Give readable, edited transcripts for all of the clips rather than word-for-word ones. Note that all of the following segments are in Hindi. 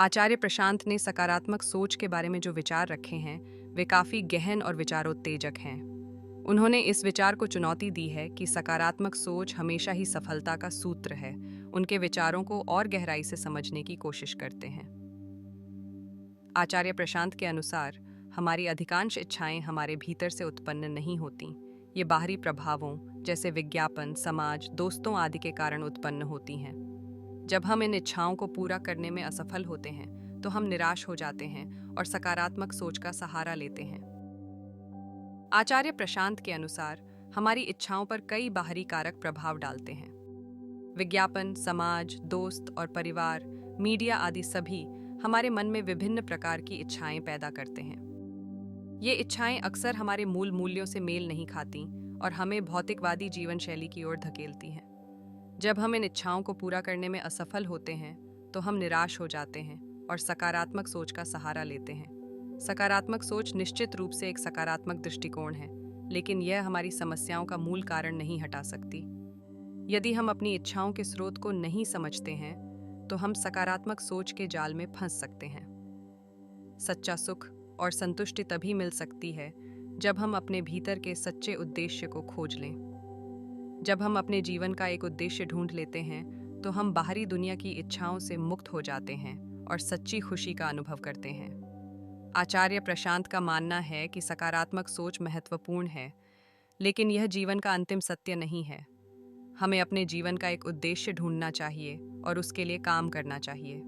आचार्य प्रशांत ने सकारात्मक सोच के बारे में जो विचार रखे हैं, वे काफ़ी गहन और विचारोत्तेजक हैं। उन्होंने इस विचार को चुनौती दी है कि सकारात्मक सोच हमेशा ही सफलता का सूत्र है। उनके विचारों को और गहराई से समझने की कोशिश करते हैं। आचार्य प्रशांत के अनुसार, हमारी अधिकांश इच्छाएं हमारे भीतर से उत्पन्न नहीं होती। ये बाहरी प्रभावों, जैसे विज्ञापन, समाज, दोस्तों आदि के कारण उत्पन्न होती हैं। जब हम इन इच्छाओं को पूरा करने में असफल होते हैं, तो हम निराश हो जाते हैं और सकारात्मक सोच का सहारा लेते हैं। आचार्य प्रशांत के अनुसार, हमारी इच्छाओं पर कई बाहरी कारक प्रभाव डालते हैं। विज्ञापन, समाज, दोस्त और परिवार, मीडिया आदि सभी हमारे मन में विभिन्न प्रकार की इच्छाएं पैदा करते हैं। ये इच्छाएं अक्सर हमारे मूल मूल्यों से मेल नहीं खाती और हमें भौतिकवादी जीवन शैली की ओर धकेलती हैं। जब हम इन इच्छाओं को पूरा करने में असफल होते हैं, तो हम निराश हो जाते हैं और सकारात्मक सोच का सहारा लेते हैं। सकारात्मक सोच निश्चित रूप से एक सकारात्मक दृष्टिकोण है, लेकिन यह हमारी समस्याओं का मूल कारण नहीं हटा सकती। यदि हम अपनी इच्छाओं के स्रोत को नहीं समझते हैं, तो हम सकारात्मक सोच के जाल में फंस सकते हैं। सच्चा सुख और संतुष्टि तभी मिल सकती है जब हम अपने भीतर के सच्चे उद्देश्य को खोज लें। जब हम अपने जीवन का एक उद्देश्य ढूंढ लेते हैं, तो हम बाहरी दुनिया की इच्छाओं से मुक्त हो जाते हैं और सच्ची खुशी का अनुभव करते हैं। आचार्य प्रशांत का मानना है कि सकारात्मक सोच महत्वपूर्ण है, लेकिन यह जीवन का अंतिम सत्य नहीं है। हमें अपने जीवन का एक उद्देश्य ढूंढना चाहिए और उसके लिए काम करना चाहिए।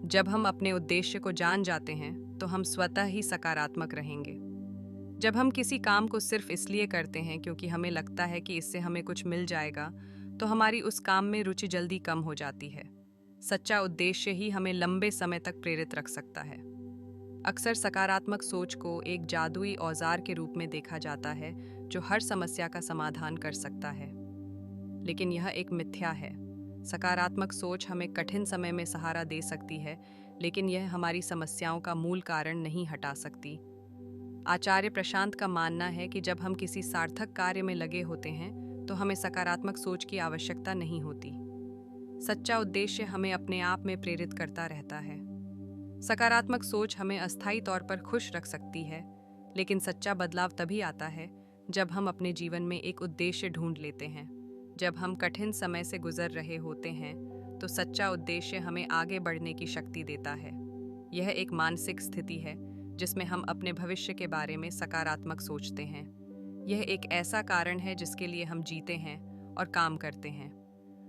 जब हम अपने उद्देश्य को जान जाते हैं, तो हम स्वतः ही सकारात्मक रहेंगे। जब हम किसी काम को सिर्फ इसलिए करते हैं क्योंकि हमें लगता है कि इससे हमें कुछ मिल जाएगा, तो हमारी उस काम में रुचि जल्दी कम हो जाती है। सच्चा उद्देश्य ही हमें लंबे समय तक प्रेरित रख सकता है। अक्सर सकारात्मक सोच को एक जादुई औजार के रूप में देखा जाता है, जो हर समस्या का समाधान कर सकता है। लेकिन यह एक मिथ्या है। सकारात्मक सोच हमें कठिन समय में सहारा दे सकती है, लेकिन यह हमारी समस्याओं का मूल कारण नहीं हटा सकती। आचार्य प्रशांत का मानना है कि जब हम किसी सार्थक कार्य में लगे होते हैं, तो हमें सकारात्मक सोच की आवश्यकता नहीं होती। सच्चा उद्देश्य हमें अपने आप में प्रेरित करता रहता है। सकारात्मक सोच हमें अस्थायी तौर पर खुश रख सकती है, लेकिन सच्चा बदलाव तभी आता है जब हम अपने जीवन में एक उद्देश्य ढूंढ लेते हैं। जब हम कठिन समय से गुजर रहे होते हैं, तो सच्चा उद्देश्य हमें आगे बढ़ने की शक्ति देता है। यह एक मानसिक स्थिति है जिसमें हम अपने भविष्य के बारे में सकारात्मक सोचते हैं। यह एक ऐसा कारण है जिसके लिए हम जीते हैं और काम करते हैं।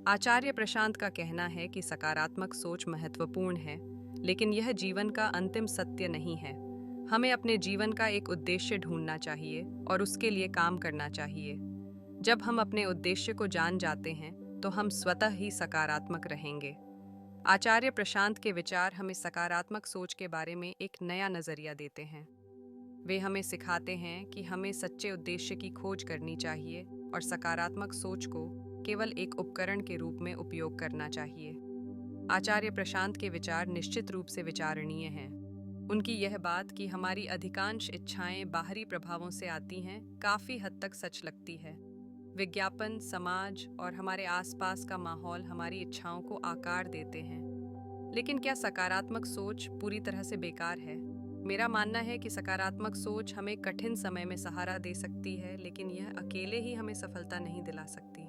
आचार्य प्रशांत का कहना है कि सकारात्मक सोच महत्वपूर्ण है, लेकिन यह जीवन का अंतिम सत्य नहीं है। हमें अपने जीवन का एक उद्देश्य ढूंढना चाहिए और उसके लिए काम करना चाहिए। जब हम अपने उद्देश्य को जान जाते हैं, तो हम स्वतः ही सकारात्मक रहेंगे। आचार्य प्रशांत के विचार हमें सकारात्मक सोच के बारे में एक नया नजरिया देते हैं। वे हमें सिखाते हैं कि हमें सच्चे उद्देश्य की खोज करनी चाहिए और सकारात्मक सोच को केवल एक उपकरण के रूप में उपयोग करना चाहिए। आचार्य प्रशांत के विचार निश्चित रूप से विचारणीय हैं। उनकी यह बात कि हमारी अधिकांश इच्छाएं बाहरी प्रभावों से आती हैं, काफी हद तक सच लगती है। विज्ञापन, समाज और हमारे आसपास का माहौल हमारी इच्छाओं को आकार देते हैं। लेकिन क्या सकारात्मक सोच पूरी तरह से बेकार है? मेरा मानना है कि सकारात्मक सोच हमें कठिन समय में सहारा दे सकती है, लेकिन यह अकेले ही हमें सफलता नहीं दिला सकती।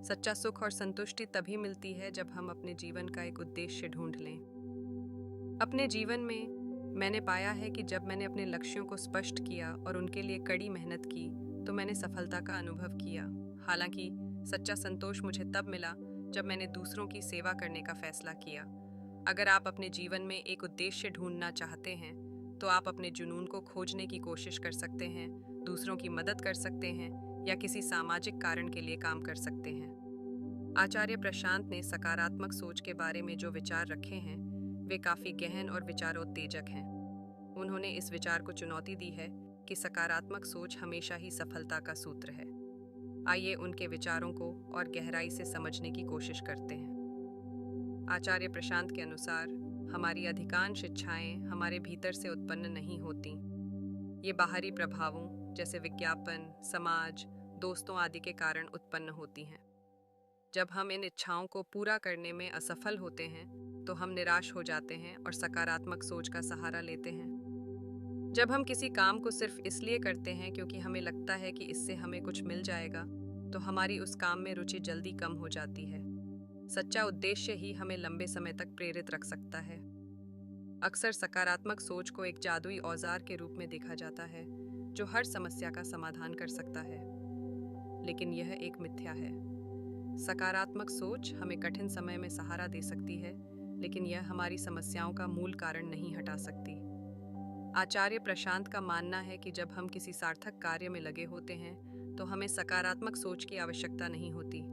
सच्चा सुख और संतुष्टि तभी मिलती है जब हम अपने जीवन का एक उद्देश्य ढूंढ लें। अपने जीवन में मैंने पाया है कि जब मैंने अपने लक्ष्यों को स्पष्ट किया और उनके लिए कड़ी मेहनत की, तो मैंने सफलता का अनुभव किया। हालांकि सच्चा संतोष मुझे तब मिला जब मैंने दूसरों की सेवा करने का फैसला किया। अगर आप अपने जीवन में एक उद्देश्य ढूंढना चाहते हैं, तो आप अपने जुनून को खोजने की कोशिश कर सकते हैं, दूसरों की मदद कर सकते हैं या किसी सामाजिक कारण के लिए काम कर सकते हैं। आचार्य प्रशांत ने सकारात्मक सोच के बारे में जो विचार रखे हैं, वे काफ़ी गहन और विचारोत्तेजक हैं। उन्होंने इस विचार को चुनौती दी है कि सकारात्मक सोच हमेशा ही सफलता का सूत्र है। आइए उनके विचारों को और गहराई से समझने की कोशिश करते हैं। आचार्य प्रशांत के अनुसार, हमारी अधिकांश इच्छाएं हमारे भीतर से उत्पन्न नहीं होती। ये बाहरी प्रभावों, जैसे विज्ञापन, समाज, दोस्तों आदि के कारण उत्पन्न होती हैं। जब हम इन इच्छाओं को पूरा करने में असफल होते हैं, तो हम निराश हो जाते हैं और सकारात्मक सोच का सहारा लेते हैं। जब हम किसी काम को सिर्फ इसलिए करते हैं क्योंकि हमें लगता है कि इससे हमें कुछ मिल जाएगा, तो हमारी उस काम में रुचि जल्दी कम हो जाती है। सच्चा उद्देश्य ही हमें लंबे समय तक प्रेरित रख सकता है। अक्सर सकारात्मक सोच को एक जादुई औजार के रूप में देखा जाता है, जो हर समस्या का समाधान कर सकता है। लेकिन यह एक मिथ्या है। सकारात्मक सोच हमें कठिन समय में सहारा दे सकती है, लेकिन यह हमारी समस्याओं का मूल कारण नहीं हटा सकती। आचार्य प्रशांत का मानना है कि जब हम किसी सार्थक कार्य में लगे होते हैं, तो हमें सकारात्मक सोच की आवश्यकता नहीं होती।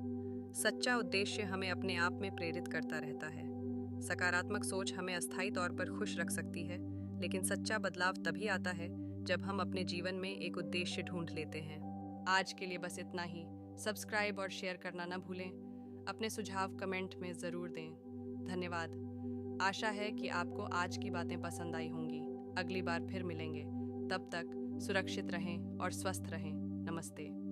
सच्चा उद्देश्य हमें अपने आप में प्रेरित करता रहता है। सकारात्मक सोच हमें अस्थायी तौर पर खुश रख सकती है, लेकिन सच्चा बदलाव तभी आता है जब हम अपने जीवन में एक उद्देश्य ढूंढ लेते हैं। आज के लिए बस इतना ही। सब्सक्राइब और शेयर करना न भूलें। अपने सुझाव कमेंट में ज़रूर दें। धन्यवाद। आशा है कि आपको आज की बातें पसंद आई होंगी। अगली बार फिर मिलेंगे। तब तक सुरक्षित रहें और स्वस्थ रहें। नमस्ते।